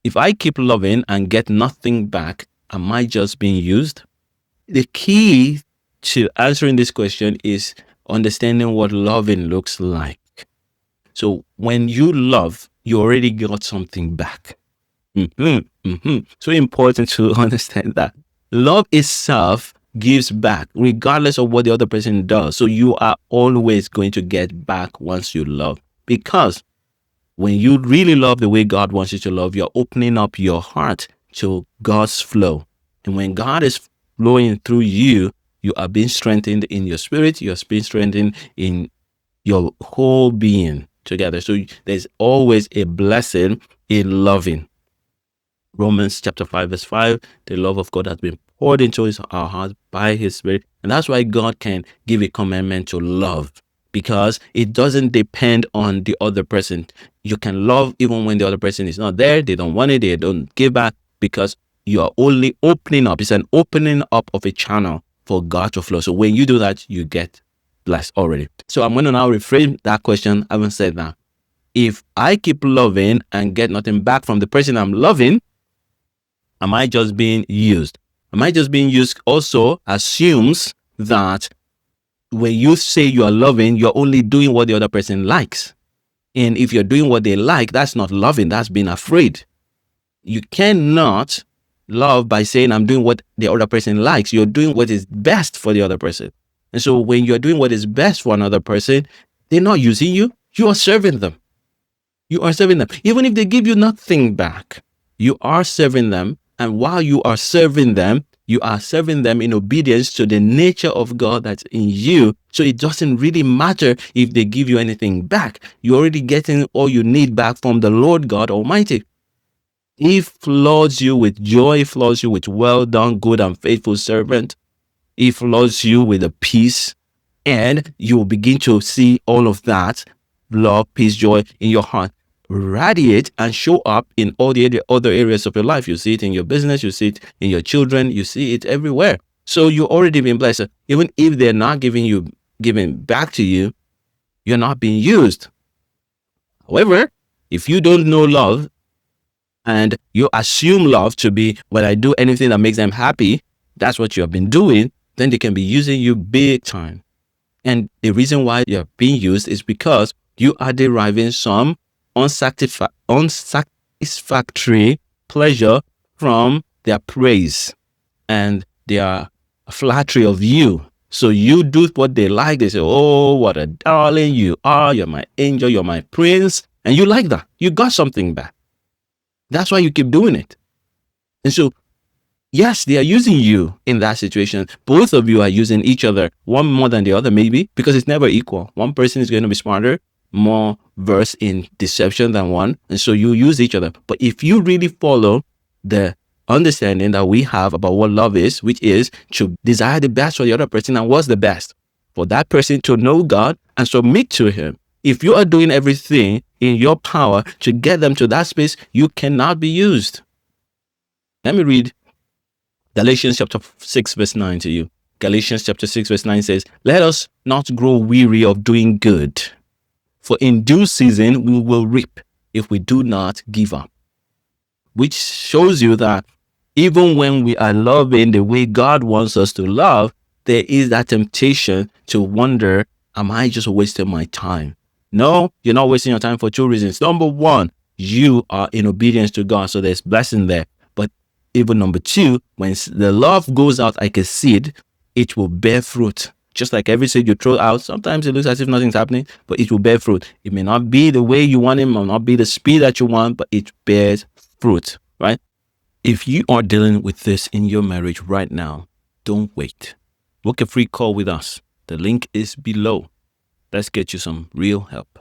if I keep loving and get nothing back, am I just being used? The key to answering this question is understanding what loving looks like. So when you love, you already got something back. So important to understand that love itself gives back regardless of what the other person does. So you are always going to get back once you love, because when you really love the way God wants you to love, you're opening up your heart to God's flow. And when God is flowing through you, you are being strengthened in your spirit, you're being strengthened in your whole being together. So there's always a blessing in loving. Romans chapter 5 verse 5, the love of God has been poured into our hearts by his Spirit. And that's why God can give a commandment to love, because it doesn't depend on the other person. You can love even when the other person is not there, they don't want it, they don't give back, because you are only opening up. It's an opening up of a channel for God to flow. So when you do that, you get blessed already. So I'm going to now reframe that question. I haven't said that. If I keep loving and get nothing back from the person I'm loving, am I just being used? Am I just being used also assumes that when you say you are loving, you're only doing what the other person likes. And if you're doing what they like, that's not loving, that's being afraid. You cannot love by saying I'm doing what the other person likes. You're doing what is best for the other person. And so when you're doing what is best for another person, they're not using you, you are serving them. You are serving them. Even if they give you nothing back, you are serving them. And while you are serving them, you are serving them in obedience to the nature of God that's in you. So it doesn't really matter if they give you anything back. You're already getting all you need back from the Lord God Almighty. He floods you with joy, floods you with well done, good and faithful servant. He floods you with a peace, and you will begin to see all of that love, peace, joy in your heart radiate and show up in all the other areas of your life. You see it in your business, you see it in your children, you see it everywhere. So you're already being blessed. Even if they're not giving back to you, you're not being used. However, if you don't know love and you assume love to be when I do anything that makes them happy, that's what you have been doing, then they can be using you big time. And the reason why you're being used is because you are deriving some unsatisfactory pleasure from their praise and their flattery of you. So you do what they like. They say, oh, what a darling you are. You're my angel. You're my prince. And you like that. You got something back. That's why you keep doing it. And so, yes, they are using you in that situation. Both of you are using each other, one more than the other, maybe, because it's never equal. One person is going to be smarter, more versed in deception than one. And so you use each other. But if you really follow the understanding that we have about what love is, which is to desire the best for the other person, and what's the best? For that person to know God and submit to him. If you are doing everything in your power to get them to that space, you cannot be used. Let me read Galatians chapter 6 verse 9 to you. Galatians chapter 6 verse 9 says, let us not grow weary of doing good, for in due season we will reap if we do not give up. Which shows you that even when we are loving the way God wants us to love, there is that temptation to wonder, am I just wasting my time? No, you're not wasting your time for two reasons. Number one, you are in obedience to God, so there's blessing there. But even number two, when the love goes out like a seed, it will bear fruit. Just like every seed you throw out, sometimes it looks as if nothing's happening, but it will bear fruit. It may not be the way you want it, may not be the speed that you want, but it bears fruit, right? If you are dealing with this in your marriage right now, don't wait. Book a free call with us. The link is below. Let's get you some real help.